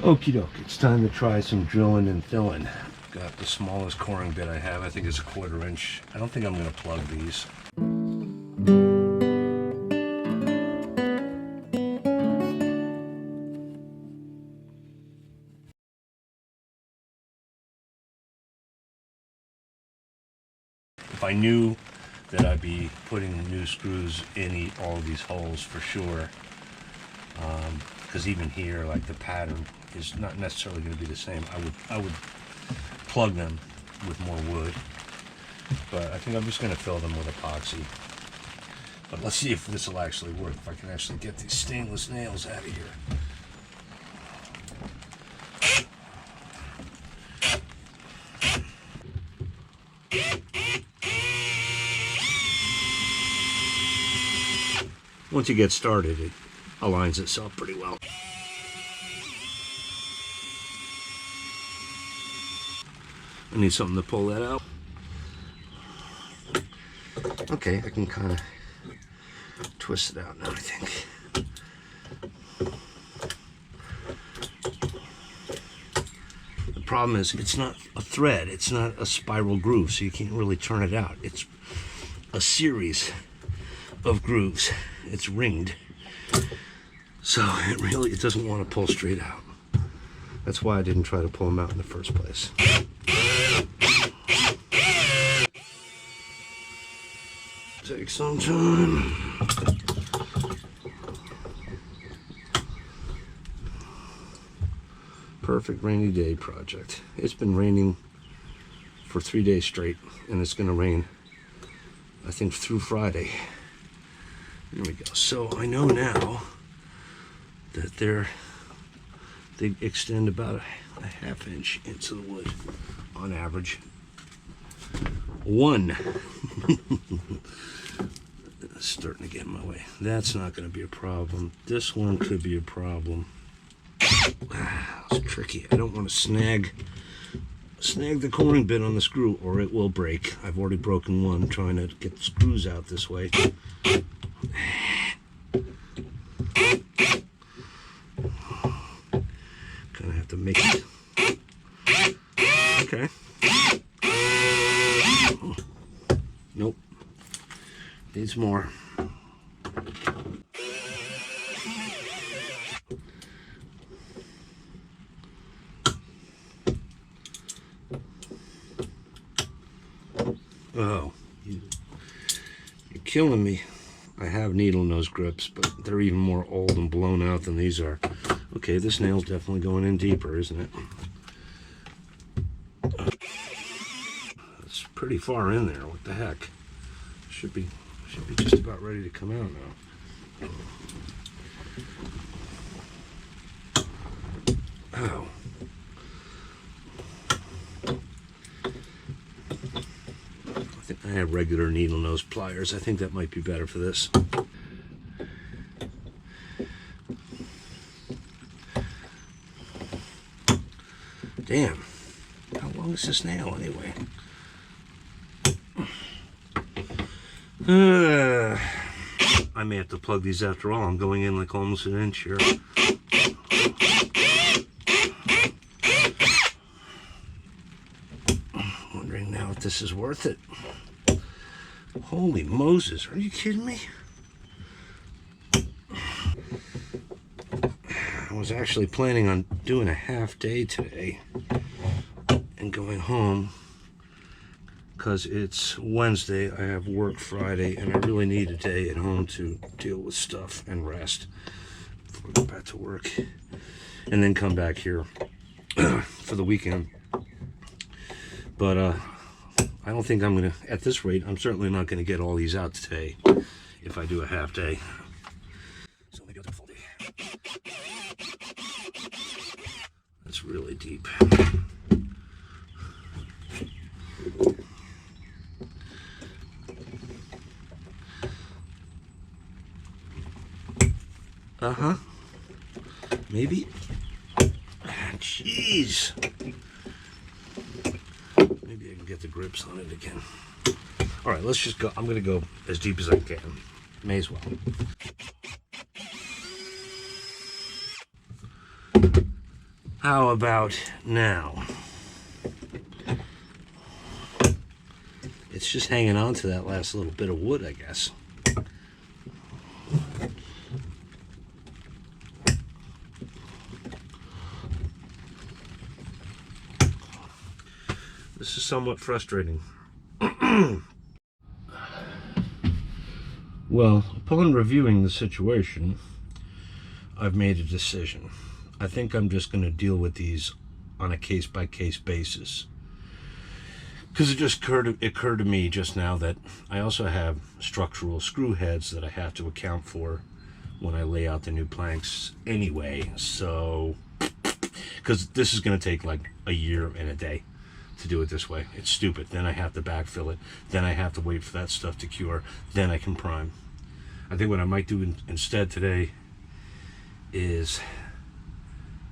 Okie doke, it's time to try some drilling and filling. Got the smallest coring bit I have. I think it's a 1/4 inch. I don't think I'm going to plug these. If I knew that I'd be putting new screws in all of these holes for sure, because even here, like, the pattern is not necessarily going to be the same. I would plug them with more wood, but I think I'm just going to fill them with epoxy. But let's see if this will actually work, if I can actually get these stainless nails out of here. Once you get started, it aligns itself pretty well. I need something to pull that out. Okay, I can kind of twist it out now, I think. The problem is it's not a thread, it's not a spiral groove, so you can't really turn it out. It's a series of grooves. It's ringed, so it doesn't want to pull straight out. That's why I didn't try to pull them out in the first place. Take some time. Perfect rainy day project. It's been raining for 3 days straight, and it's going to rain, I think, through Friday. There we go. So I know now that they extend about a 1/2 inch into the wood on average. One. It's starting to get in my way. That's not going to be a problem. This one could be a problem. It's tricky. I don't want to snag the coring bit on the screw, or it will break. I've already broken one trying to get the screws out this way. Gonna have to make it. Okay. Oh. Nope. Needs more. Oh, you're killing me. I have needle nose grips, but they're even more old and blown out than these are. Okay, this nail's definitely going in deeper, isn't it? It's pretty far in there. What the heck? Should be just about ready to come out now. Oh. I think I have regular needle nose pliers. I think that might be better for this. Damn. How long is this nail anyway? I may have to plug these after all. I'm going in like almost 1 inch here. Wondering now if this is worth it. Holy Moses, are you kidding me? I was actually planning on doing a half day today and going home because it's Wednesday. I have work Friday, and I really need a day at home to deal with stuff and rest before I go back to work, and then come back here for the weekend. But I don't think I'm gonna, at this rate, I'm certainly not gonna get all these out today if I do a half day. So maybe I'll do a full day. That's really deep. Uh-huh. Maybe. Jeez. Maybe I can get the grips on it again. All right, let's just go. I'm going to go as deep as I can. May as well. How about now? It's just hanging on to that last little bit of wood, I guess. This is somewhat frustrating. Well, upon reviewing the situation, I've made a decision. I think I'm just going to deal with these on a case-by-case basis. Because it just occurred to me just now that I also have structural screw heads that I have to account for when I lay out the new planks anyway. So, because this is going to take like a year and a day to do it this way. It's stupid. Then I have to backfill it. Then I have to wait for that stuff to cure. Then I can prime. I think what I might do instead today is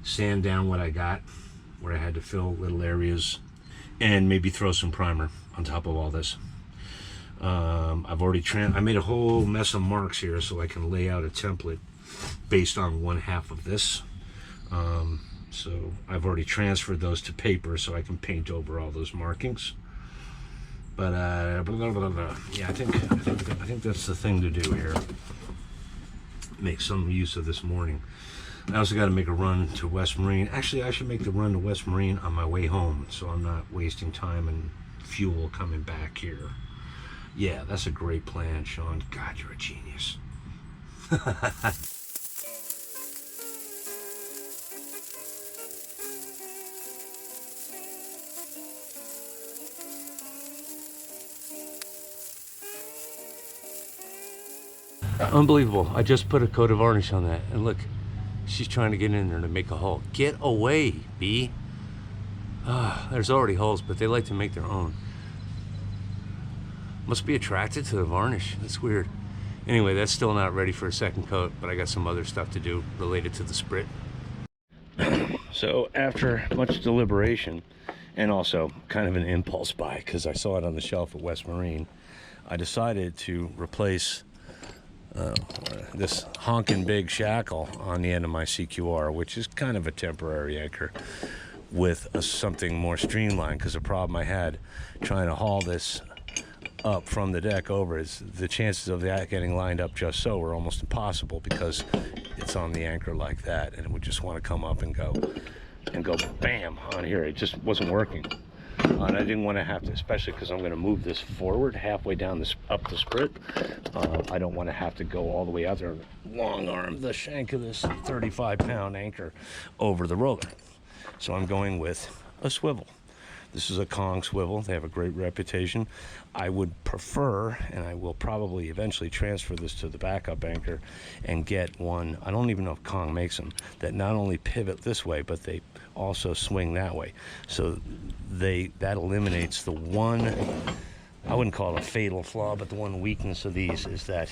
sand down what I got, where I had to fill little areas, and maybe throw some primer on top of all this. I've already I made a whole mess of marks here so I can lay out a template based on one half of this. So I've already transferred those to paper so I can paint over all those markings. But yeah, I think that's the thing to do here. Make some use of this morning. I also got to make a run to West Marine. Actually, I should make the run to West Marine on my way home, so I'm not wasting time and fuel coming back here. Yeah, that's a great plan, Sean. God, you're a genius. Unbelievable. I just put a coat of varnish on that, and look, she's trying to get in there to make a hole. Get away, bee. There's already holes, but they like to make their own. Must be attracted to the varnish. That's weird. Anyway, that's still not ready for a second coat, but I got some other stuff to do related to the sprit. So after much deliberation, and also kind of an impulse buy, because I saw it on the shelf at West Marine, I decided to replace this honking big shackle on the end of my CQR, which is kind of a temporary anchor, with something more streamlined, because the problem I had trying to haul this up from the deck over is the chances of that getting lined up just so were almost impossible, because it's on the anchor like that, and it would just want to come up and go bam on here. It just wasn't working. And I didn't want to have to, especially because I'm going to move this forward halfway down this up the sprit. I don't want to have to go all the way out there and long arm the shank of this 35-pound anchor over the roller. So I'm going with a swivel. This is a Kong swivel. They have a great reputation. I would prefer, and I will probably eventually transfer this to the backup anchor and get one, I don't even know if Kong makes them, that not only pivot this way, but they also swing that way. So that eliminates the one, I wouldn't call it a fatal flaw, but the one weakness of these is that,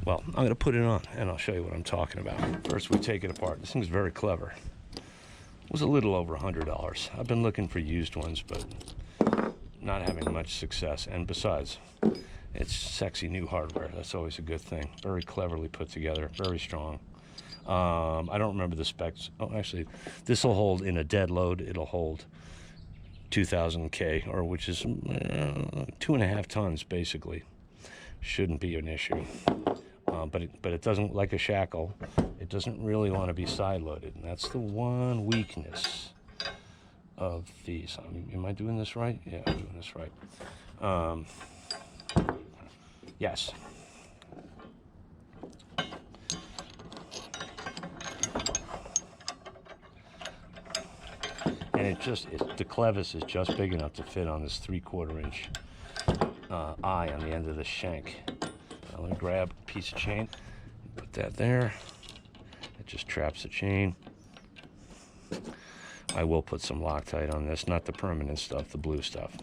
well, I'm going to put it on and I'll show you what I'm talking about. First, we take it apart. This thing's very clever. It was a little over $100. I've been looking for used ones, but not having much success. And besides, it's sexy new hardware. That's always a good thing. Very cleverly put together, very strong. I don't remember the specs. Oh, actually, this will hold in a dead load. It'll hold 2,000 K, or which is 2.5 tons, basically. Shouldn't be an issue. But it doesn't, like a shackle, it doesn't really want to be side loaded, and that's the one weakness of these. Am I doing this right? Yeah, I'm doing this right. Yes. And the clevis is just big enough to fit on this 3/4 inch eye on the end of the shank. I'm going to grab a piece of chain, put that there. It just traps the chain. I will put some Loctite on this, not the permanent stuff, the blue stuff.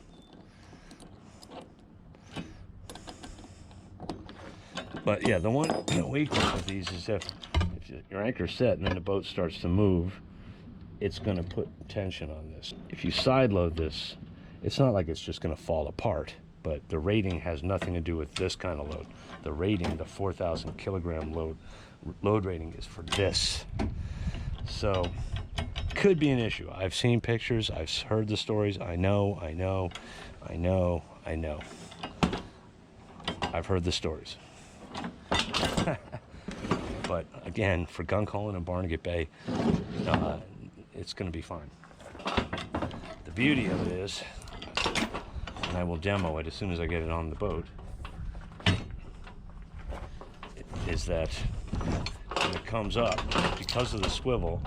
But yeah, the one weakness of these is if your anchor's set and then the boat starts to move, it's going to put tension on this. If you side load this, it's not like it's just going to fall apart. But the rating has nothing to do with this kind of load. The rating, the 4,000 kilogram load rating, is for this. So Could be an issue. I've seen pictures, I've heard the stories. I know. I've heard the stories. But again, for gun calling in Barnegat Bay, it's going to be fine. The beauty of it is, and I will demo it as soon as I get it on the boat, is that when it comes up, because of the swivel,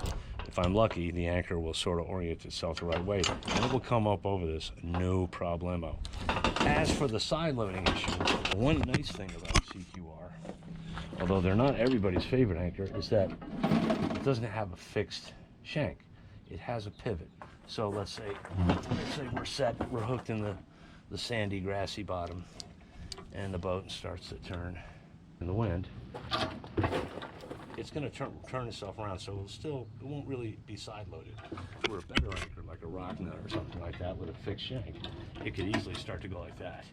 if I'm lucky, the anchor will sort of orient itself the right way, and it will come up over this, no problemo. As for the side loading issue, one nice thing about CQR, although they're not everybody's favorite anchor, is that it doesn't have a fixed shank. It has a pivot. So let's say we're set, we're hooked in the sandy, grassy bottom, and the boat starts to turn in the wind. It's going to turn itself around, so it won't really be side loaded. For a better anchor, like a rock nut or something like that with a fixed shank, it could easily start to go like that,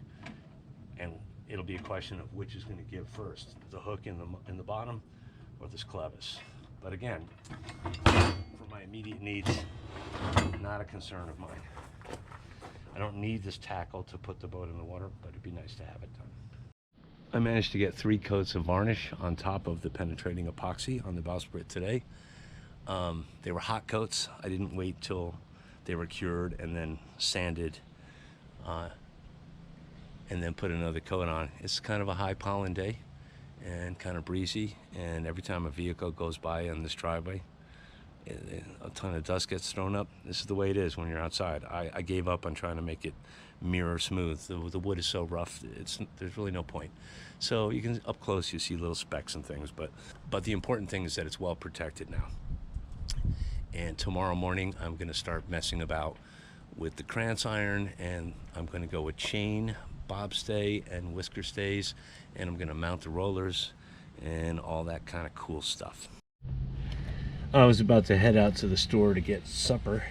and it'll be a question of which is going to give first, the hook in the bottom or this clevis. But again, for my immediate needs, not a concern of mine. I don't need this tackle to put the boat in the water, but it'd be nice to have it done. I managed to get 3 coats of varnish on top of the penetrating epoxy on the Bowsprit today. They were hot coats. I didn't wait till they were cured and then sanded and then put another coat on. It's kind of a high pollen day and kind of breezy, and every time a vehicle goes by on this driveway, a ton of dust gets thrown up. This is the way it is when you're outside. I gave up on trying to make it mirror smooth. The wood is so rough, there's really no point. So you can, up close, you see little specks and things, but the important thing is that it's well protected now. And tomorrow morning, I'm gonna start messing about with the cranch iron, and I'm gonna go with chain, bobstay, and whisker stays, and I'm gonna mount the rollers and all that kind of cool stuff. I was about to head out to the store to get supper,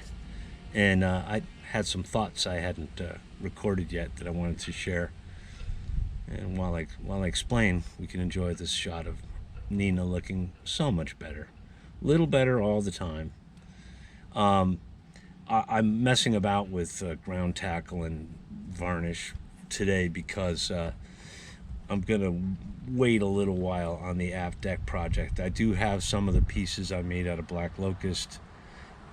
and I had some thoughts I hadn't recorded yet that I wanted to share. And while I explain, we can enjoy this shot of Nina looking so much better, little better all the time. I'm messing about with ground tackle and varnish today because I'm gonna wait a little while on the aft deck project. I do have some of the pieces I made out of black locust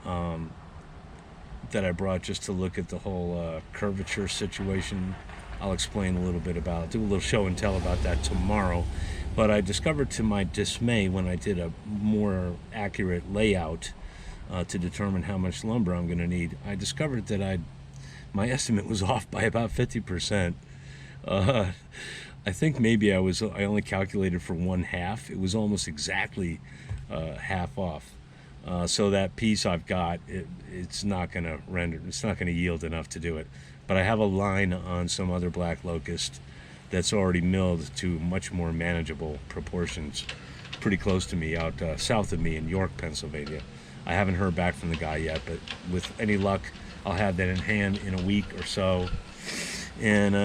that I brought just to look at the whole curvature situation. I'll explain a little bit about, do a little show and tell about that tomorrow. But I discovered to my dismay when I did a more accurate layout to determine how much lumber I'm gonna need, I discovered that my estimate was off by about 50%. I think maybe I only calculated for 1/2. It was almost exactly half off. So that piece I've got, it's not going to yield enough to do it. But I have a line on some other black locust that's already milled to much more manageable proportions, pretty close to me, out south of me in York, Pennsylvania. I haven't heard back from the guy yet, but with any luck, I'll have that in hand in a week or so. And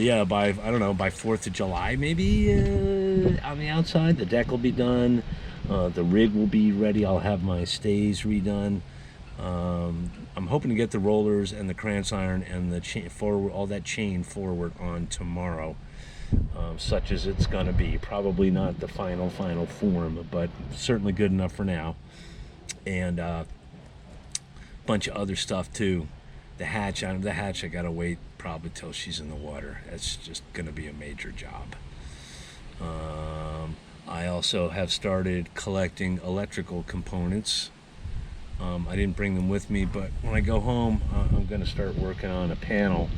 yeah, by 4th of July, maybe on the outside, the deck will be done. The rig will be ready. I'll have my stays redone. I'm hoping to get the rollers and the cranch iron and the chain forward, all that chain forward on tomorrow, such as it's going to be. Probably not the final form, but certainly good enough for now. And a bunch of other stuff too. The hatch I gotta wait probably till she's in the water. That's just gonna be a major job. I also have started collecting electrical components. I didn't bring them with me, but when I go home, I'm gonna start working on a panel,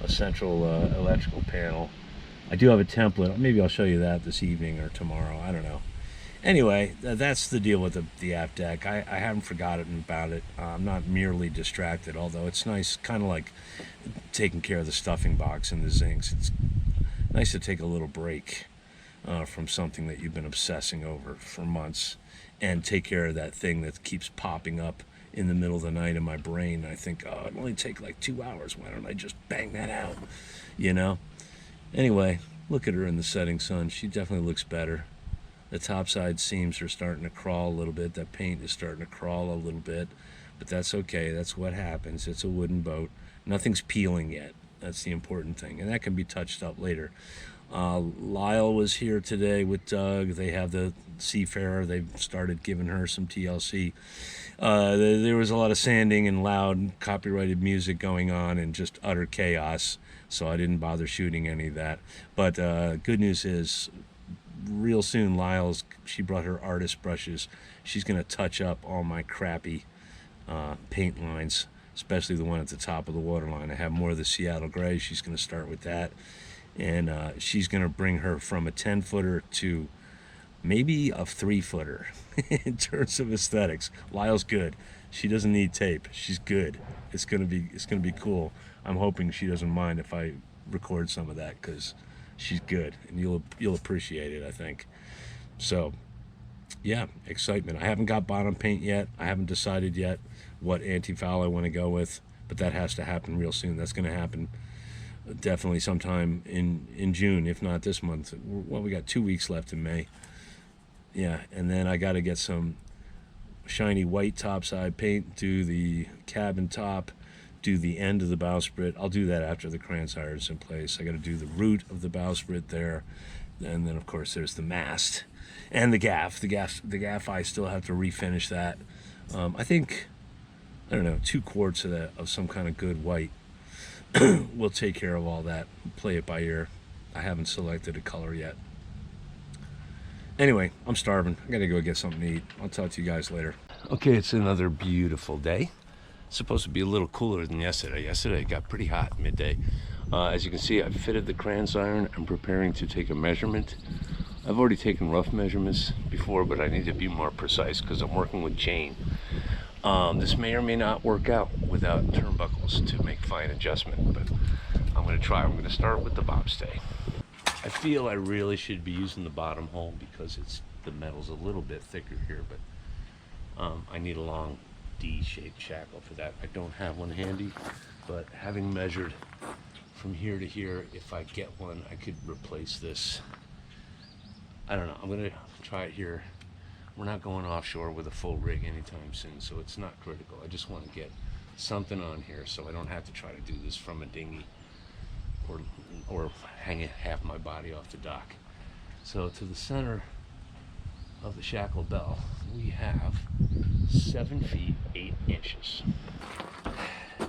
a central electrical panel. I do have a template. Maybe I'll show you that this evening or tomorrow. I don't know. Anyway, that's the deal with the aft deck. I haven't forgotten about it. I'm not merely distracted, although it's nice, kind of like taking care of the stuffing box and the zincs. It's nice to take a little break from something that you've been obsessing over for months and take care of that thing that keeps popping up in the middle of the night in my brain. I think, oh, it'll only take like 2 hours. Why don't I just bang that out, you know? Anyway, look at her in the setting sun. She definitely looks better. The topside seams are starting to crawl a little bit. That paint is starting to crawl a little bit, but that's okay. That's what happens. It's a wooden boat. Nothing's peeling yet. That's the important thing, and that can be touched up later. Lyle was here today with Doug. They have the Seafarer. They've started giving her some TLC. There was a lot of sanding and loud copyrighted music going on and just utter chaos, so I didn't bother shooting any of that. But good news is, real soon, she brought her artist brushes. She's going to touch up all my crappy paint lines, especially the one at the top of the waterline. I have more of the Seattle gray. She's going to start with that. And she's going to bring her from a 10-footer to maybe a 3-footer in terms of aesthetics. Lyle's good. She doesn't need tape. She's good. It's gonna be cool. I'm hoping she doesn't mind if I record some of that, because she's good, and you'll appreciate it, I think. So yeah, excitement. I haven't got bottom paint yet. I haven't decided yet what anti-foul I want to go with, but that has to happen real soon. That's going to happen definitely sometime in June, if not this month. Well, we got 2 weeks left in May. Yeah, and then I got to get some shiny white topside paint, do the cabin top, do the end of the bowsprit. I'll do that after the crans iron is in place. I got to do the root of the bowsprit there, and then of course there's the mast and the gaff. The gaff I still have to refinish that. I think, I don't know, 2 quarts of that, of some kind of good white we'll take care of all that. Play it by ear. I haven't selected a color yet. Anyway, I'm starving. I gotta go get something to eat. I'll talk to you guys later. Okay, it's another beautiful day. It's supposed to be a little cooler than yesterday. Yesterday it got pretty hot midday. As you can see, I've fitted the crans iron. I'm preparing to take a measurement. I've already taken rough measurements before, but I need to be more precise because I'm working with chain. This may or may not work out without turnbuckles to make fine adjustment, but I'm going to try. I'm going to start with the bobstay. I feel I really should be using the bottom hole because the metal's a little bit thicker here, but I need a long D-shaped shackle for that. I don't have one handy, but having measured from here to here, if I get one, I could replace this. I don't know. I'm going to try it here. We're not going offshore with a full rig anytime soon, so it's not critical. I just want to get something on here so I don't have to try to do this from a dinghy or hang half my body off the dock. So to the center of the shackle bell, we have 7 feet 8 inches.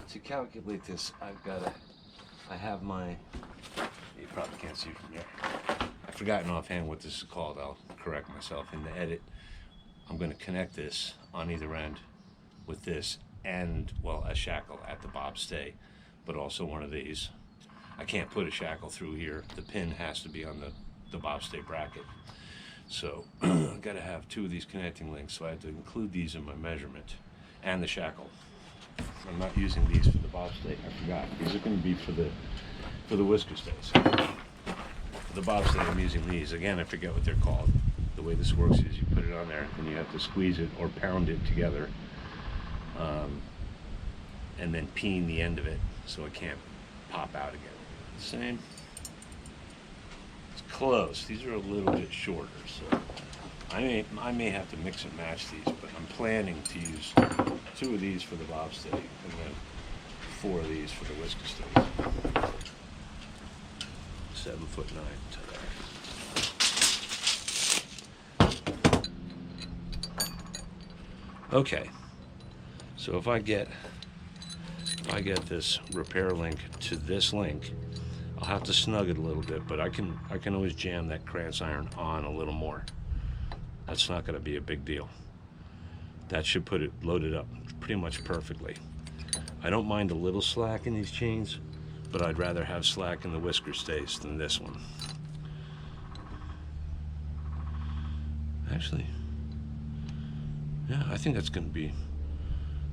To calculate this, I have my, you probably can't see from here. I've forgotten offhand what this is called. I'll correct myself in the edit. I'm going to connect this on either end with this and, well, a shackle at the bobstay, but also one of these. I can't put a shackle through here. The pin has to be on the bobstay bracket. So I've got to have 2 of these connecting links, so I have to include these in my measurement and the shackle. I'm not using these for the bobstay. I forgot. These are going to be for the whisker stays. For the bobstay, I'm using these. Again, I forget what they're called. The way this works is you put it on there and you have to squeeze it or pound it together, and then peen the end of it so it can't pop out again. Same. It's close. These are a little bit shorter, so I may have to mix and match these, but I'm planning to use 2 of these for the bobstay and then 4 of these for the whisker stays. 7'9" today. Okay, so if I get this repair link to this link, I'll have to snug it a little bit, but I can always jam that crans iron on a little more. That's not going to be a big deal. That should put it loaded up pretty much perfectly. I don't mind a little slack in these chains, but I'd rather have slack in the whisker stays than this one. Actually, yeah, I think that's going to be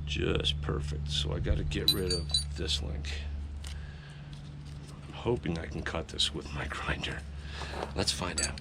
just perfect. So I got to get rid of this link. I'm hoping I can cut this with my grinder. Let's find out.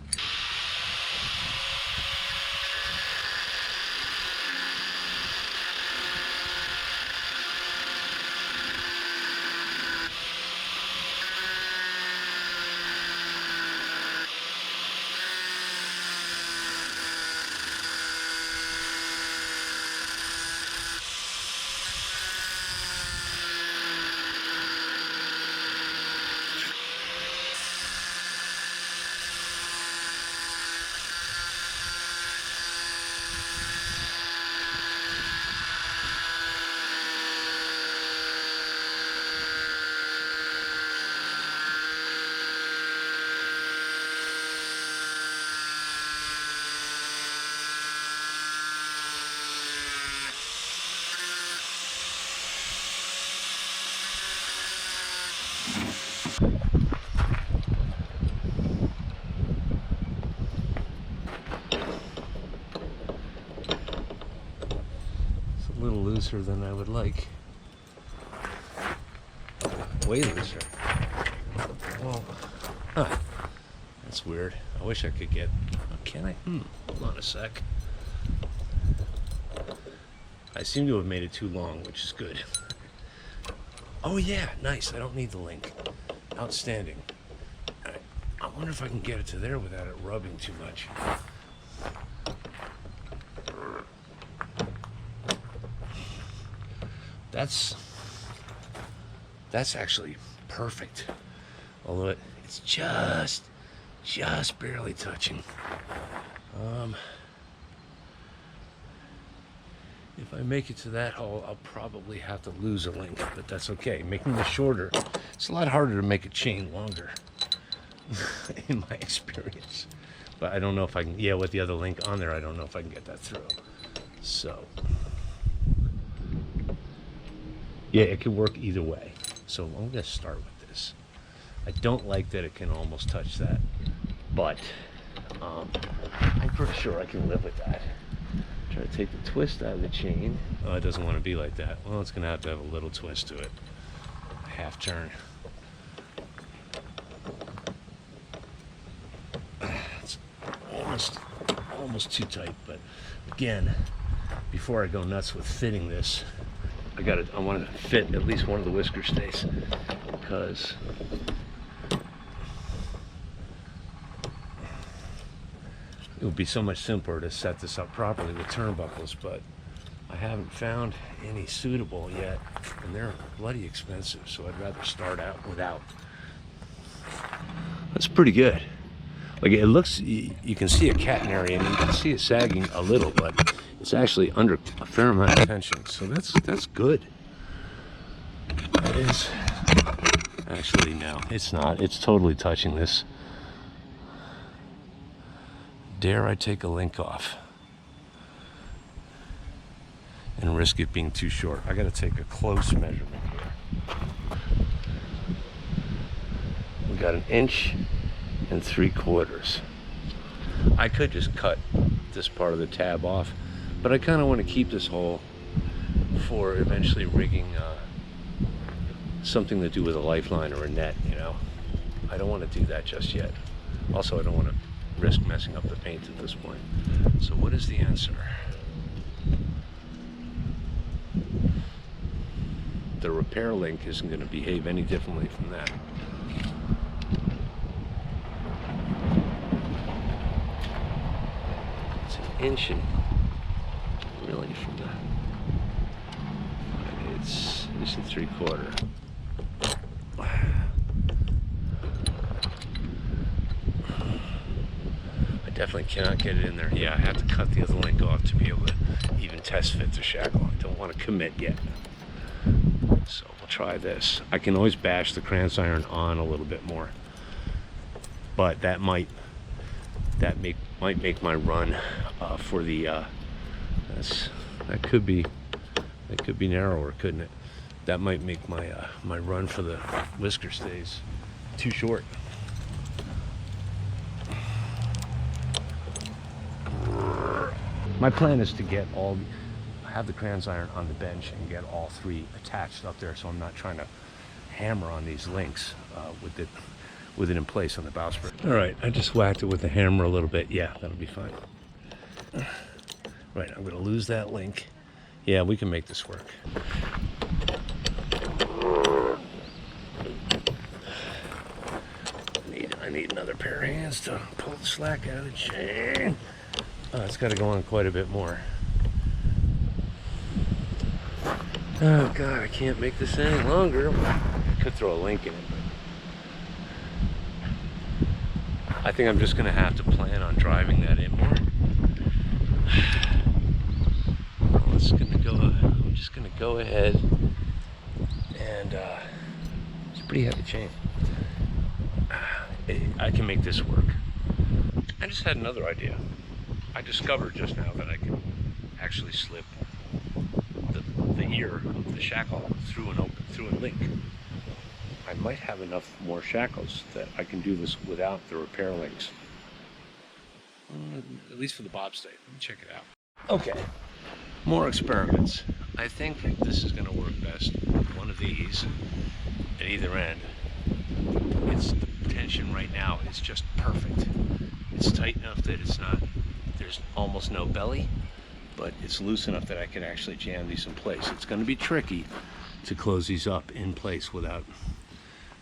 a little looser than I would like. Way looser. Well, huh. That's weird. I wish I could get... Oh, can I? Hold on a sec. I seem to have made it too long, which is good. Oh yeah, nice. I don't need the link. Outstanding. I wonder if I can get it to there without it rubbing too much. That's actually perfect. Although it's just barely touching. If I make it to that hole, I'll probably have to lose a link, but that's okay. Making this shorter, it's a lot harder to make a chain longer, in my experience. But I don't know if I can, yeah, with the other link on there, I don't know if I can get that through. So, yeah, it could work either way. So I'm gonna start with this. I don't like that it can almost touch that, but I'm pretty sure I can live with that. Try to take the twist out of the chain. Oh, it doesn't want to be like that. Well, it's gonna have to have a little twist to it. A half turn. It's almost too tight, but again, before I go nuts with fitting this, I want to fit at least one of the whisker stays, because it would be so much simpler to set this up properly with turnbuckles, but I haven't found any suitable yet, and they're bloody expensive, so I'd rather start out without. That's pretty good. Like, it looks, you can see a catenary and you can see it sagging a little, but it's actually under a fair amount of tension, so that's good. That is, actually no, it's not. It's totally touching this. Dare I take a link off and risk it being too short? I gotta take a close measurement here. We got 1 3/4 inches. I could just cut this part of the tab off, but I kind of want to keep this hole for eventually rigging something to do with a lifeline or a net, you know. I don't want to do that just yet. Also, I don't want to risk messing up the paint at this point. So what is the answer? The repair link isn't going to behave any differently from that. It's 1 inch and really from that. It's 1 3/4 inches. Definitely cannot get it in there. Yeah, I have to cut the other link off to be able to even test fit the shackle. I don't want to commit yet. So we'll try this. I can always bash the cramps iron on a little bit more, but that might make my run for the that could be narrower, couldn't it? That might make my my run for the whisker stays too short. My plan is to have the cramps iron on the bench and get all 3 attached up there, so I'm not trying to hammer on these links with it in place on the bowsprit. All right, I just whacked it with the hammer a little bit. Yeah, that'll be fine. Right, I'm gonna lose that link. Yeah, we can make this work. I need another pair of hands to pull the slack out of the chain. Oh, it's got to go on quite a bit more. Oh God, I can't make this any longer. I could throw a link in it, but I think I'm just gonna have to plan on driving that in more. I'm just gonna go ahead and it's a pretty heavy chain. I can make this work. I just had another idea. I discovered just now that I can actually slip the ear of the shackle through a link. I might have enough more shackles that I can do this without the repair links. At least for the bobstay. Let me check it out. Okay. More experiments. I think this is going to work best. One of these at either end. It's the tension right now is just perfect. It's tight enough that there's almost no belly, but it's loose enough that I can actually jam these in place. It's going to be tricky to close these up in place without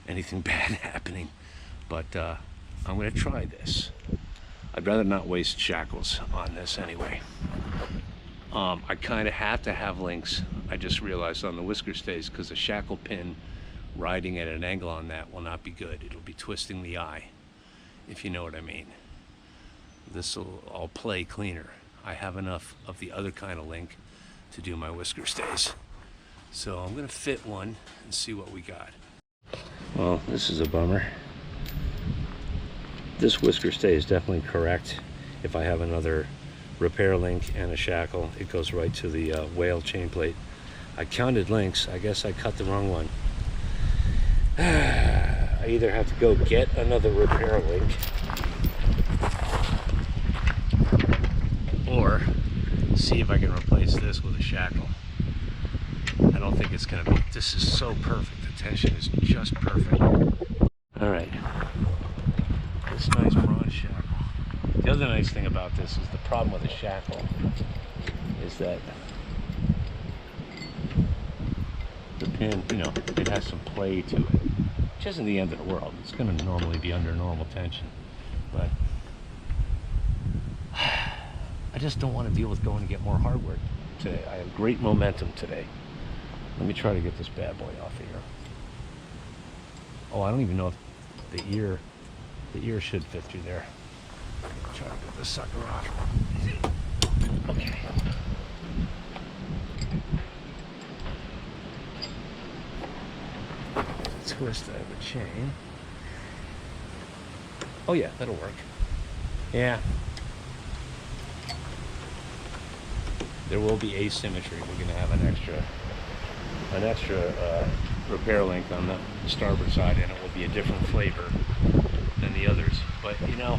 anything bad happening, but I'm going to try this. I'd rather not waste shackles on this anyway. I kind of have to have links, I just realized, on the whisker stays, because the shackle pin riding at an angle on that will not be good. It'll be twisting the eye, if you know what I mean. This will all play cleaner. I have enough of the other kind of link to do my whisker stays. So I'm going to fit one and see what we got. Well, this is a bummer. This whisker stay is definitely correct. If I have another repair link and a shackle, it goes right to the whale chain plate. I counted links. I guess I cut the wrong one. I either have to go get another repair link or see if I can replace this with a shackle. I don't think it's gonna be. This is so perfect. The tension is just perfect. All right, this nice bronze shackle. The other nice thing about this is the problem with a shackle is that the pin, you know, it has some play to it, which isn't the end of the world. It's going to normally be under normal tension, but I just don't want to deal with going to get more hardware today. I have great momentum today. Let me try to get this bad boy off of here. Oh, I don't even know if the ear should fit through there. Try to get this sucker off. Okay. Twist out the chain. Oh yeah, that'll work. Yeah. There will be asymmetry. We're going to have an extra repair link on the starboard side, and it will be a different flavor than the others. But you know,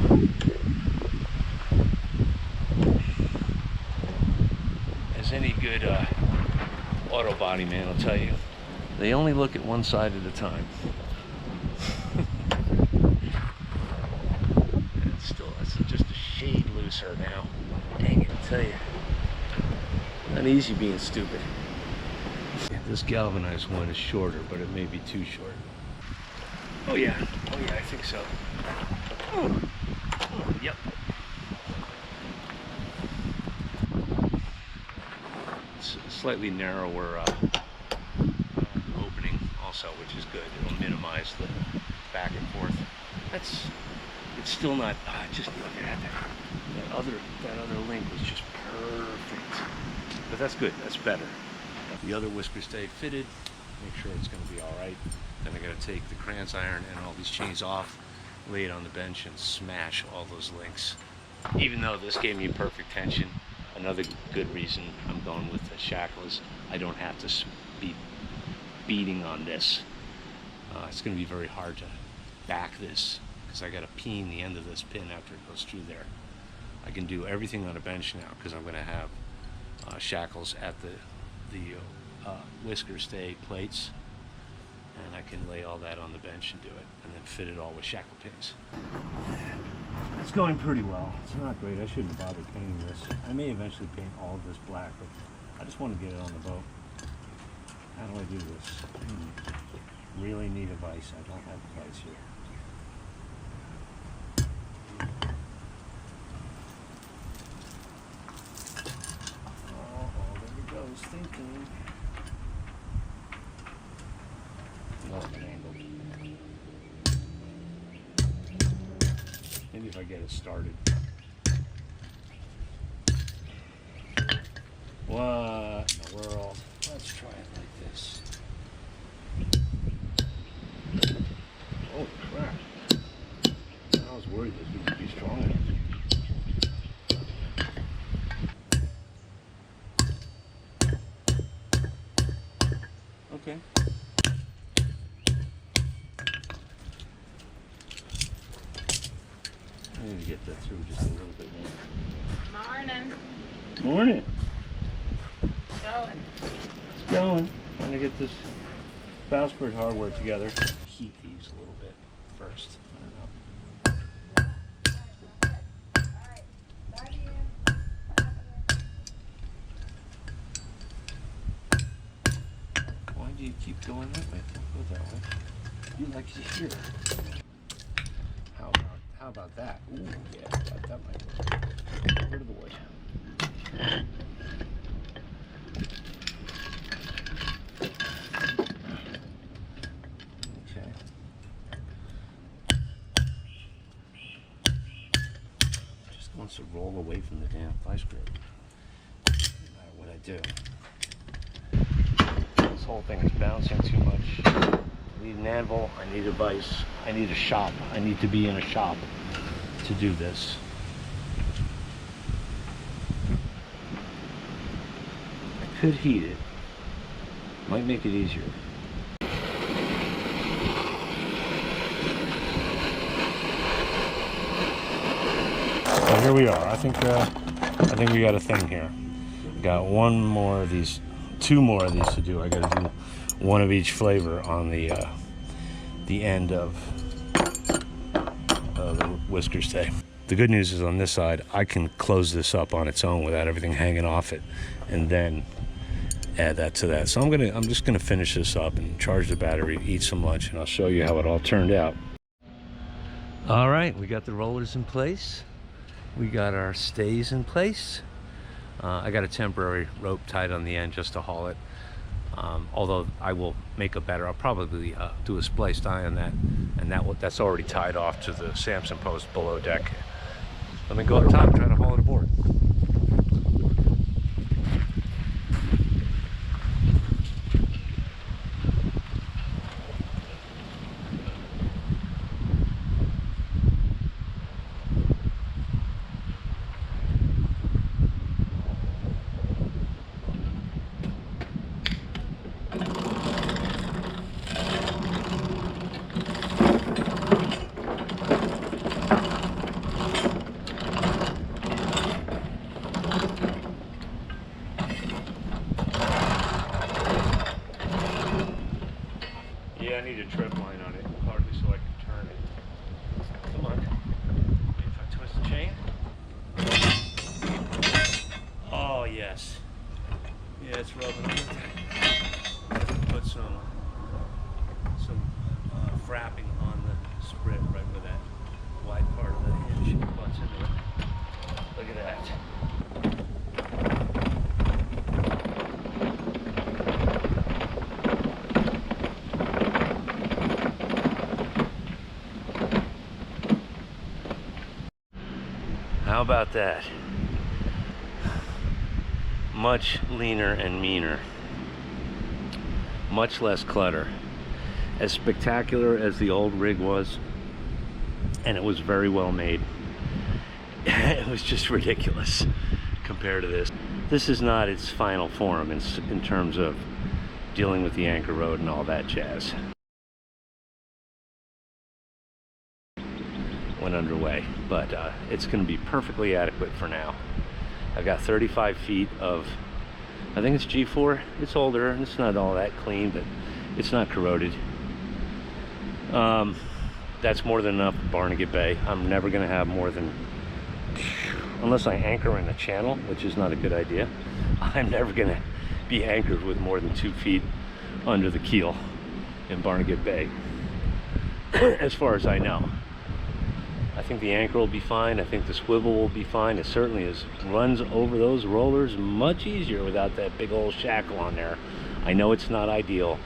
as any good auto body man will tell you, they only look at one side at a time. It's just a shade looser now. Dang it, I tell you. Not easy being stupid. This galvanized one is shorter, but it may be too short. Oh yeah, I think so. Yep. It's a slightly narrower opening also, which is good. It'll minimize the back and forth. It's still not, just look at that. That other link was just perfect. But that's good, that's better. The other whisker stay fitted, make sure it's going to be all right. Then I got to take the cranz iron and all these chains off, lay it on the bench, and smash all those links. Even though this gave me perfect tension, another good reason I'm going with the shackle is I don't have to be beating on this. It's going to be very hard to back this because I got to peen the end of this pin after it goes through there. I can do everything on a bench now because I'm going to have shackles at the whisker stay plates, and I can lay all that on the bench and do it, and then fit it all with shackle pins. It's going pretty well. It's not great. I shouldn't bother painting this. I may eventually paint all of this black, but I just want to get it on the boat. How do I do this? Really need a vise. I don't have a vise here. Thinking. Maybe if I get it started. What in the world? Let's try it like this. Oh crap. I was worried this would be strong enough. Okay. I'm going to get that through just a little bit more. Morning. Morning. going. Trying to get this Bowsprit hardware together. Heat these a little bit first. Why do you keep going that way? Don't go that way. You like to hear. How about that? Ooh, yeah, that might work. Over to the wood. Okay. Just wants to roll away from the damn vice grip. No matter what I do. This whole thing is bouncing too much. I need an anvil, I need a vise, I need a shop. I need to be in a shop to do this. I could heat it. Might make it easier. So here we are. I think we got a thing here. Got one more of these, two more of these to do. I got to do one of each flavor on the end of the whisker stay. The good news is on this side, I can close this up on its own without everything hanging off it, and then add that to that. So I'm just gonna finish this up and charge the battery, eat some lunch, and I'll show you how it all turned out. All right, we got the rollers in place. We got our stays in place. I got a temporary rope tied on the end just to haul it. Although I will make a better, I'll probably do a splice tie on that, and that's already tied off to the Samson post below deck. Let me go up top and try to haul it aboard. Yeah, I need a trip line on it, partly so I can turn it. Come on. If I twist the chain. Oh, yes. Yeah, it's rubbing on it. Put some frapping on the sprit right where that wide part of the hinge butts into it. Look at that. How about that? Much leaner and meaner. Much less clutter. As spectacular as the old rig was, and it was very well made, it was just ridiculous compared to this. This is not its final form in terms of dealing with the anchor rod and all that jazz. Went underway, but it's going to be perfectly adequate for now. I've got 35 feet of, I think it's G4. It's older and it's not all that clean, but it's not corroded. That's more than enough for Barnegat Bay. I'm never going to have more than, unless I anchor in a channel, which is not a good idea, I'm never going to be anchored with more than 2 feet under the keel in Barnegat Bay, as far as I know. I think the anchor will be fine. I think the swivel will be fine. It certainly runs over those rollers much easier without that big old shackle on there. I know it's not ideal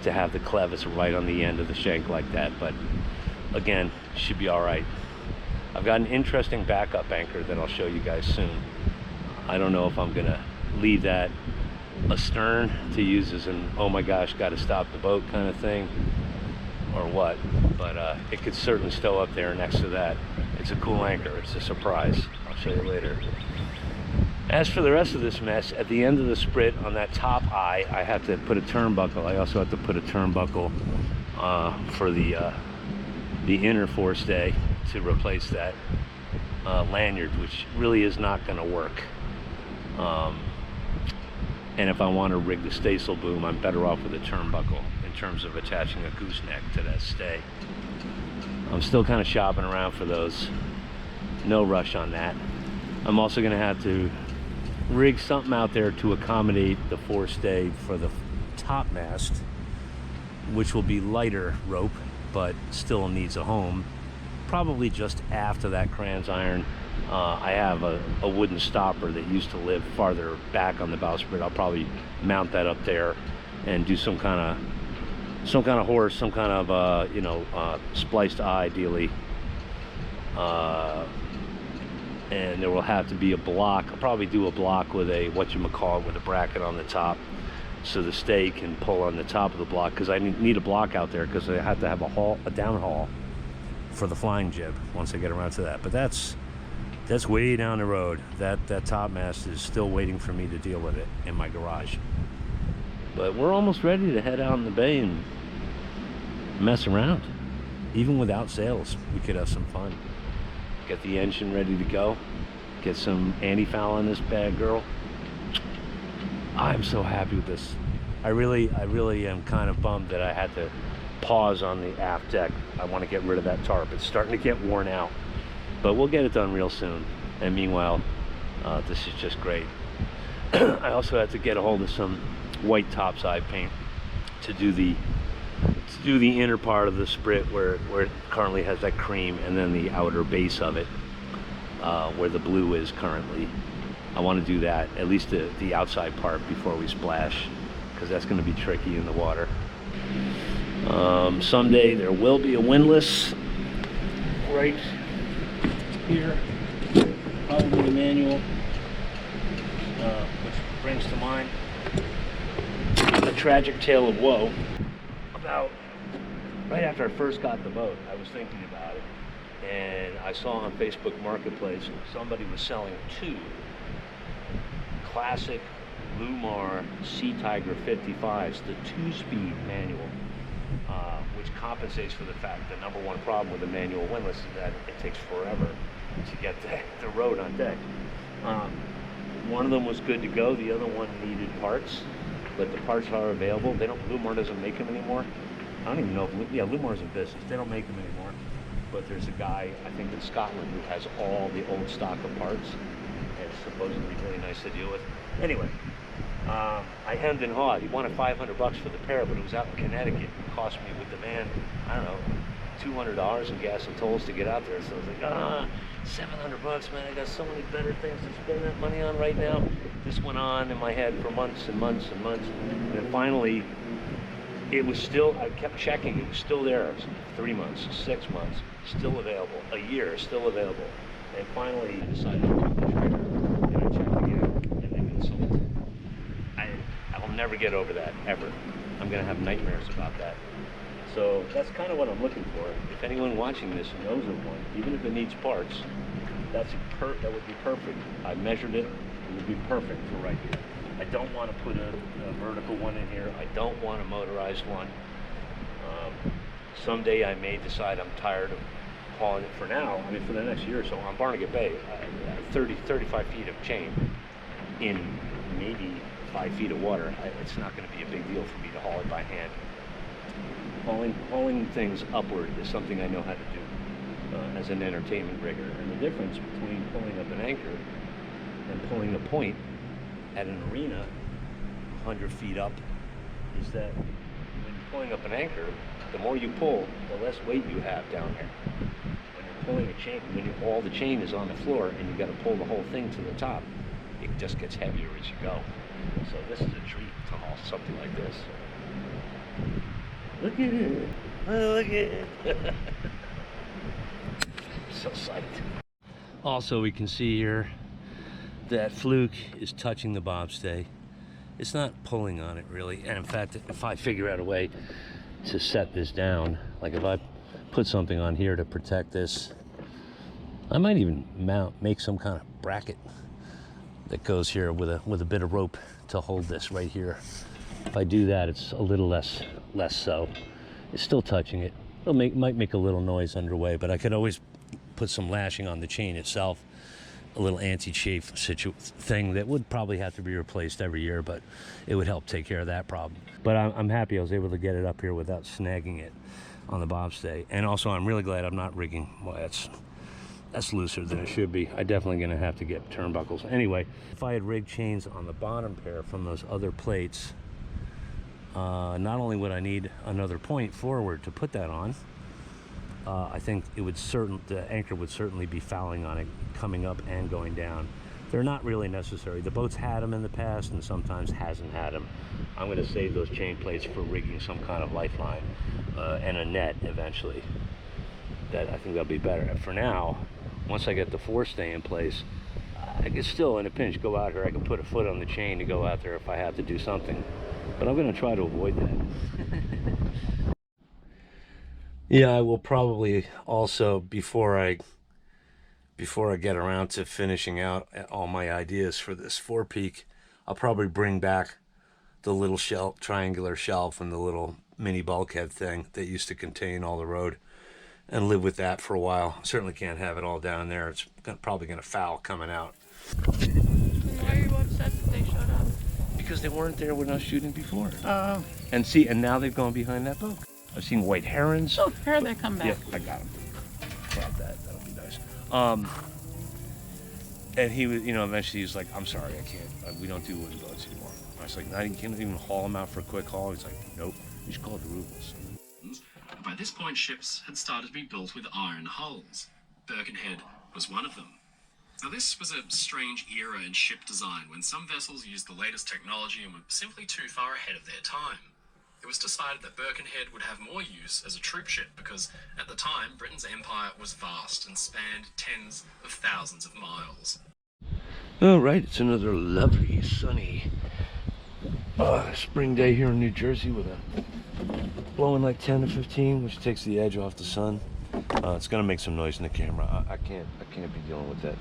to have the clevis right on the end of the shank like that, but again, should be all right. I've got an interesting backup anchor that I'll show you guys soon. I don't know if I'm gonna leave that astern to use as an, oh my gosh, gotta stop the boat kind of thing, or what, but it could certainly stow up there next to that. It's a cool anchor. It's a surprise. I'll show you later. As for the rest of this mess, at the end of the sprit on that top eye, I have to put a turnbuckle. I also have to put a turnbuckle for the inner forestay to replace that lanyard, which really is not going to work. And if I want to rig the staysail boom, I'm better off with a turnbuckle in terms of attaching a gooseneck to that stay. I'm still kind of shopping around for those. No rush on that. I'm also going to have to rig something out there to accommodate the forestay for the top mast, which will be lighter rope, but still needs a home. Probably just after that Kranz iron. I have a wooden stopper that used to live farther back on the bowsprit. I'll probably mount that up there and do some kind of horse, some kind of you know, spliced eye, ideally. And there will have to be a block. I'll probably do a block with a whatchamacallit, with a bracket on the top, so the stay can pull on the top of the block, because I need a block out there, because I have to have a downhaul for the flying jib once I get around to that. But that's way down the road. That top mast is still waiting for me to deal with it in my garage. But we're almost ready to head out in the bay and mess around. Even without sails, we could have some fun. Get the engine ready to go. Get some anti-foul on this bad girl. I'm so happy with this. I really am kind of bummed that I had to pause on the aft deck. I want to get rid of that tarp. It's starting to get worn out, but we'll get it done real soon. And meanwhile, this is just great. I also had to get a hold of some white topside paint to do the inner part of the sprit where it currently has that cream, and then the outer base of it where the blue is currently. I want to do that, at least the outside part, before we splash, because that's going to be tricky in the water. Someday there will be a windlass right here, probably the manual, which brings to mind a tragic tale of woe. About right after I first got the boat, I was thinking about it, and I saw on Facebook Marketplace somebody was selling 2 classic Lumar Sea Tiger 55s, the 2-speed manual, which compensates for the fact the number one problem with the manual windlass is that it takes forever to get the rode on deck. One of them was good to go, the other one needed parts, but the parts are available. Lumar doesn't make them anymore. I don't even know if, yeah, Lumar's in business. They don't make them anymore. But there's a guy, I think in Scotland, who has all the old stock of parts. And it's supposedly really nice to deal with. Anyway, I hemmed and hawed. He wanted $500 for the pair, but it was out in Connecticut. It cost me with the van, I don't know, $200 in gas and tolls to get out there. So I was like, $700, man, I got so many better things to spend that money on right now. This went on in my head for months and months and months. And then finally, it was still, I kept checking, it was still there. 3 months, 6 months, still available. A year, still available. And finally, I decided to pull the trigger. And I checked again, and they've been sold. I will never get over that, ever. I'm gonna have nightmares about that. So that's kind of what I'm looking for. If anyone watching this knows of one, even if it needs parts, that would be perfect. I measured it, it would be perfect for right here. I don't want to put a vertical one in here. I don't want a motorized one. Someday I may decide I'm tired of hauling it. For now, I mean for the next year or so, on Barnegat Bay, 35 feet of chain in maybe 5 feet of water. It's not going to be a big deal for me to haul it by hand. Hauling things upward is something I know how to do as an entertainment rigger. And the difference between pulling up an anchor and pulling a point at an arena 100 feet up is that when you're pulling up an anchor, the more you pull, the less weight you have down here. When you're pulling a chain, when all the chain is on the floor and you got to pull the whole thing to the top, it just gets heavier as you go. So this is a treat to haul something like this. Look at it. Look at it. So psyched. Also, we can see here that fluke is touching the bobstay. It's not pulling on it really. And in fact, if I figure out a way to set this down, like if I put something on here to protect this, I might even make some kind of bracket that goes here with a bit of rope to hold this right here. If I do that, it's a little less so. It's still touching it. Might make a little noise underway, but I could always put some lashing on the chain itself a little anti-chafe thing that would probably have to be replaced every year, but it would help take care of that problem. But I'm happy I was able to get it up here without snagging it on the bobstay. And also I'm really glad I'm not rigging. Well, that's looser than it should be. I'm definitely gonna have to get turnbuckles. Anyway, if I had rigged chains on the bottom pair from those other plates, not only would I need another point forward to put that on, I think it would the anchor would certainly be fouling on it, coming up and going down. They're not really necessary. The boat's had them in the past and sometimes hasn't had them. I'm going to save those chain plates for rigging some kind of lifeline and a net eventually. I think that'll be better. For now, once I get the forestay in place, I can still, in a pinch, go out here. I can put a foot on the chain to go out there if I have to do something. But I'm going to try to avoid that. Yeah, I will probably also, before I get around to finishing out all my ideas for this four-peak, I'll probably bring back the little triangular shelf and the little mini bulkhead thing that used to contain all the road and live with that for a while. Certainly can't have it all down there. It's probably going to foul coming out. Why are you upset that they showed up? Because they weren't there when I was shooting before. Oh. And now they've gone behind that boat. I've seen white herons. Oh, here they come back. Yeah, I got them. Grab that. That'll be nice. And he was, eventually he's like, I'm sorry, I can't. We don't do wooden boats anymore. I was like, you can't even haul them out for a quick haul. He's like, nope. You should call it the rubles. By this point, ships had started to be built with iron hulls. Birkenhead was one of them. Now, this was a strange era in ship design when some vessels used the latest technology and were simply too far ahead of their time. It was decided that Birkenhead would have more use as a troop ship because, at the time, Britain's empire was vast and spanned tens of thousands of miles. All right, it's another lovely, sunny spring day here in New Jersey with a blowing like 10 to 15, which takes the edge off the sun. It's gonna make some noise in the camera. I can't be dealing with that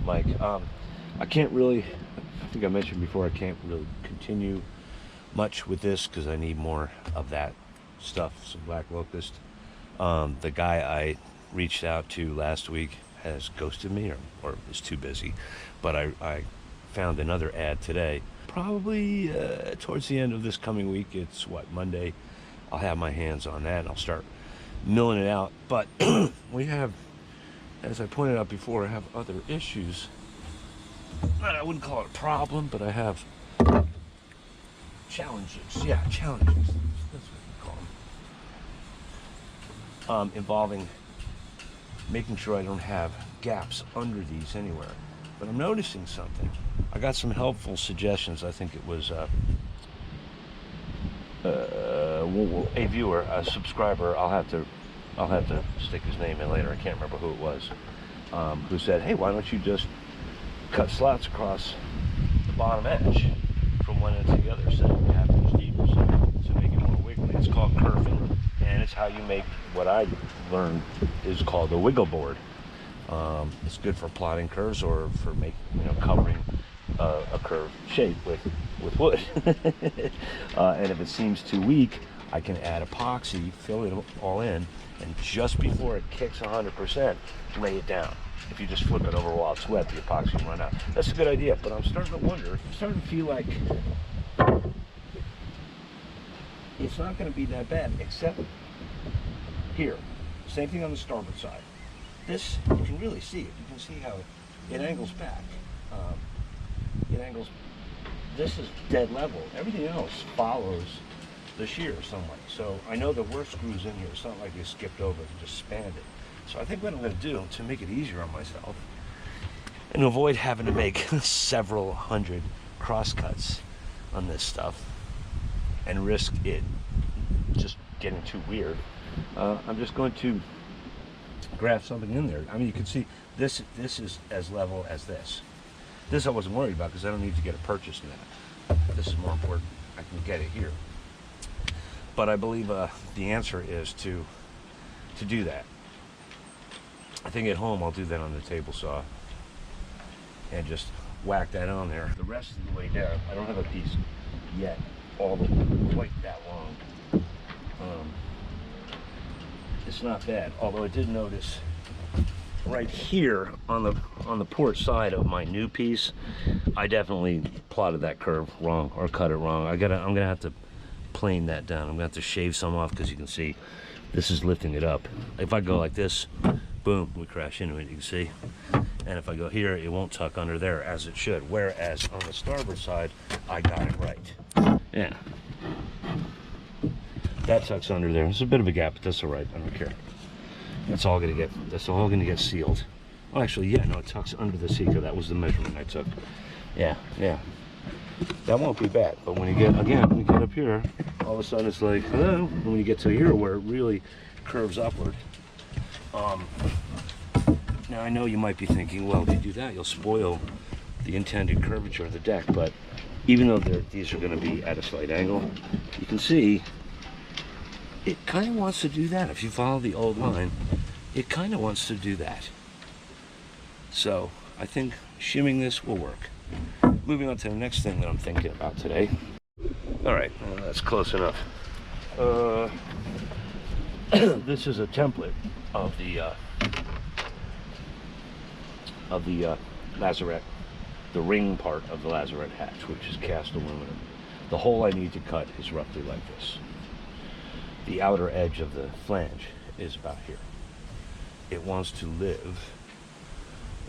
mic. I can't really, I think I mentioned before, I can't really continue much with this because I need more of that stuff, some black locust. The guy I reached out to last week has ghosted me or is too busy, but I found another ad today. Probably towards the end of this coming week, it's Monday, I'll have my hands on that and I'll start milling it out. But we have, as I pointed out before, I have other issues. I wouldn't call it a problem, but I have challenges. Yeah, challenges. That's what we call them. Involving making sure I don't have gaps under these anywhere. But I'm noticing something. I got some helpful suggestions. I think it was a viewer, a subscriber. I'll have to stick his name in later. I can't remember who it was. Who said, "Hey, why don't you just cut slots across the bottom edge from one end to the other, so you have to deeper to make it more wiggly." It's called curving, and it's how you make what I learned is called a wiggle board. It's good for plotting curves or for covering a curved shape with wood. And if it seems too weak, I can add epoxy, fill it all in, and just before it kicks 100%, lay it down. If you just flip it over while it's wet, the epoxy will run out. That's a good idea, but I'm starting to wonder, I'm starting to feel like it's not going to be that bad, except here. Same thing on the starboard side. This, you can really see it. You can see how it angles back. It angles, this is dead level. Everything else follows the shear somewhat. So I know there were screws in here. It's not like they skipped over and just spanned it. So I think what I'm going to do to make it easier on myself and to avoid having to make several hundred cross cuts on this stuff and risk it just getting too weird, I'm just going to graft something in there. I mean, you can see this is as level as this. This I wasn't worried about because I don't need to get a purchase net. This is more important. I can get it here. But I believe the answer is to do that. I think at home I'll do that on the table saw and just whack that on there. The rest of the way down, I don't have a piece yet quite that long. It's not bad, although I did notice right here on the port side of my new piece, I definitely plotted that curve wrong or cut it wrong. I'm gonna have to plane that down. I'm gonna have to shave some off because you can see this is lifting it up. If I go like this, boom, we crash into it, you can see. And if I go here, it won't tuck under there as it should. Whereas on the starboard side, I got it right. Yeah. That tucks under there. It's a bit of a gap, but that's all right. I don't care. That's all gonna get sealed. Oh, actually, yeah, no, it tucks under the seeker. That was the measurement I took. Yeah. That won't be bad. But when you get up here, all of a sudden it's like, hello. And when you get to here where it really curves upward. Now I know you might be thinking, well, if you do that, you'll spoil the intended curvature of the deck. But even though these are going to be at a slight angle, you can see it kind of wants to do that. If you follow the old line, it kind of wants to do that. So I think shimming this will work. Moving on to the next thing that I'm thinking about today. All right, well, that's close enough. This is a template of the lazarette, the ring part of the lazarette hatch, which is cast aluminum. The hole I need to cut is roughly like this. The outer edge of the flange is about here. It wants to live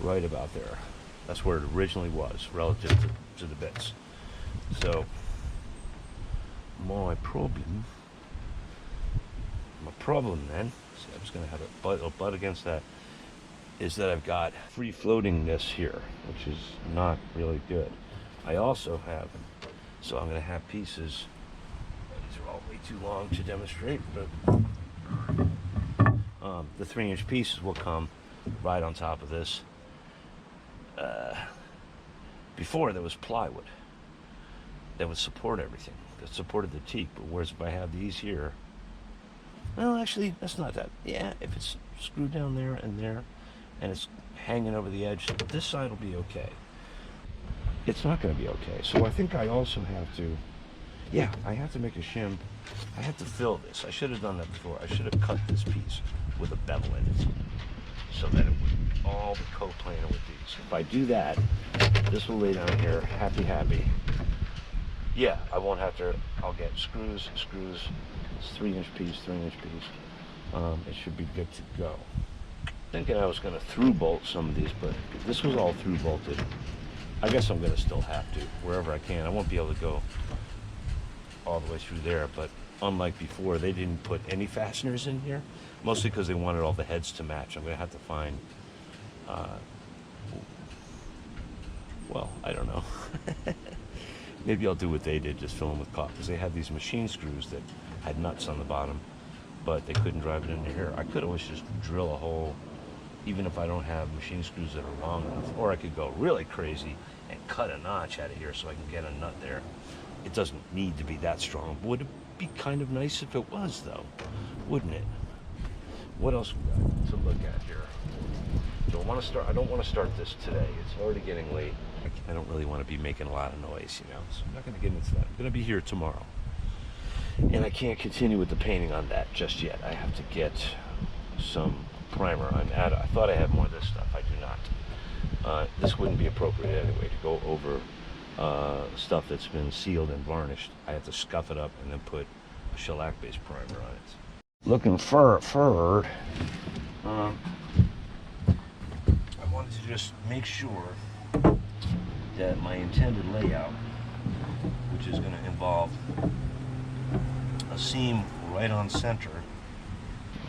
right about there. That's where it originally was relative to the bits. So my problem then, see, I'm just gonna have a butt against that, is that I've got free floatingness here, which is not really good. I also have, so I'm gonna have pieces, these are all way too long to demonstrate, but the 3-inch pieces will come right on top of this. Before there was plywood that would support everything, that supported the teak, but whereas if I have these here, well, actually, that's not that. Yeah, if it's screwed down there, and it's hanging over the edge, this side will be okay. It's not going to be okay. So I think I also have to, yeah, I have to make a shim. I have to fill this. I should have done that before. I should have cut this piece with a bevel in it so that it would all be co-planar with these. If I do that, this will lay down here, happy. Yeah, I won't have to, I'll get screws, it's 3-inch piece. It should be good to go. Thinking I was gonna through bolt some of these, but this was all through bolted. I guess I'm gonna still have to, wherever I can. I won't be able to go all the way through there, but unlike before, they didn't put any fasteners in here, mostly because they wanted all the heads to match. I'm gonna have to find, well, I don't know. Maybe I'll do what they did, just fill them with caulk, because they had these machine screws that had nuts on the bottom, but they couldn't drive it into here. I could always just drill a hole, even if I don't have machine screws that are long enough, or I could go really crazy and cut a notch out of here so I can get a nut there. It doesn't need to be that strong. Would it be kind of nice if it was, though? Wouldn't it? What else we got to look at here? I don't want to start this today. It's already getting late. I don't really want to be making a lot of noise, you know, so I'm not going to get into that. I'm going to be here tomorrow. And I can't continue with the painting on that just yet. I have to get some primer. I thought I had more of this stuff. I do not. This wouldn't be appropriate anyway to go over stuff that's been sealed and varnished. I have to scuff it up and then put a shellac-based primer on it. Looking furred. I wanted to just make sure that my intended layout, which is going to involve a seam right on center.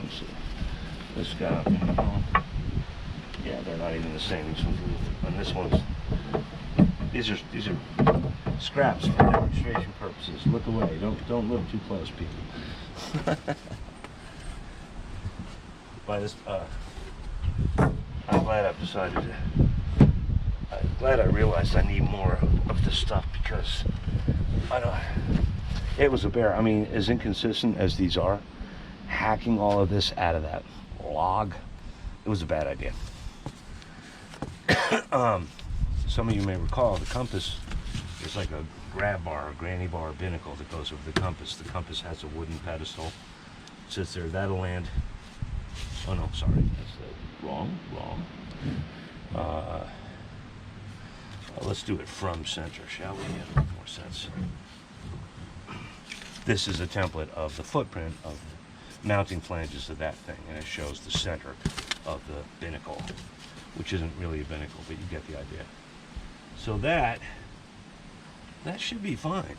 Let's see. This guy. Yeah, they're not even the same. And this one's. These are scraps for demonstration purposes. Look away. Don't look too close, people. By this, I'm glad I've decided to. I'm glad I realized I need more of this stuff, because it was a bear. I mean, as inconsistent as these are, hacking all of this out of that log, it was a bad idea. Some of you may recall the compass is like a grab bar, a granny bar binnacle that goes over the compass. The compass has a wooden pedestal. It sits there. That'll land. Oh no, sorry. That's wrong. Let's do it from center, shall we? It'll make more sense. This is a template of the footprint of mounting flanges of that thing, and it shows the center of the binnacle, which isn't really a binnacle, but you get the idea. So that should be fine.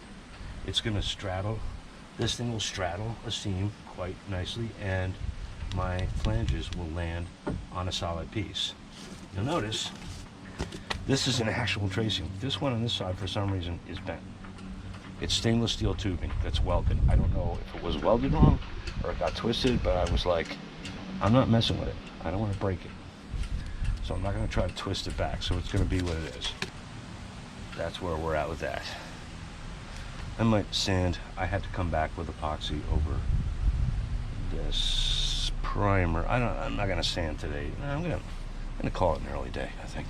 It's going to straddle, this thing will straddle a seam quite nicely, and my flanges will land on a solid piece. You'll notice this is an actual tracing. This one on this side, for some reason, is bent. It's stainless steel tubing that's welded. I don't know if it was welded wrong or it got twisted, but I was like, I'm not messing with it. I don't want to break it. So I'm not going to try to twist it back. So it's going to be what it is. That's where we're at with that. I might sand. I had to come back with epoxy over this primer. I'm not going to sand today. I'm going to call it an early day, I think.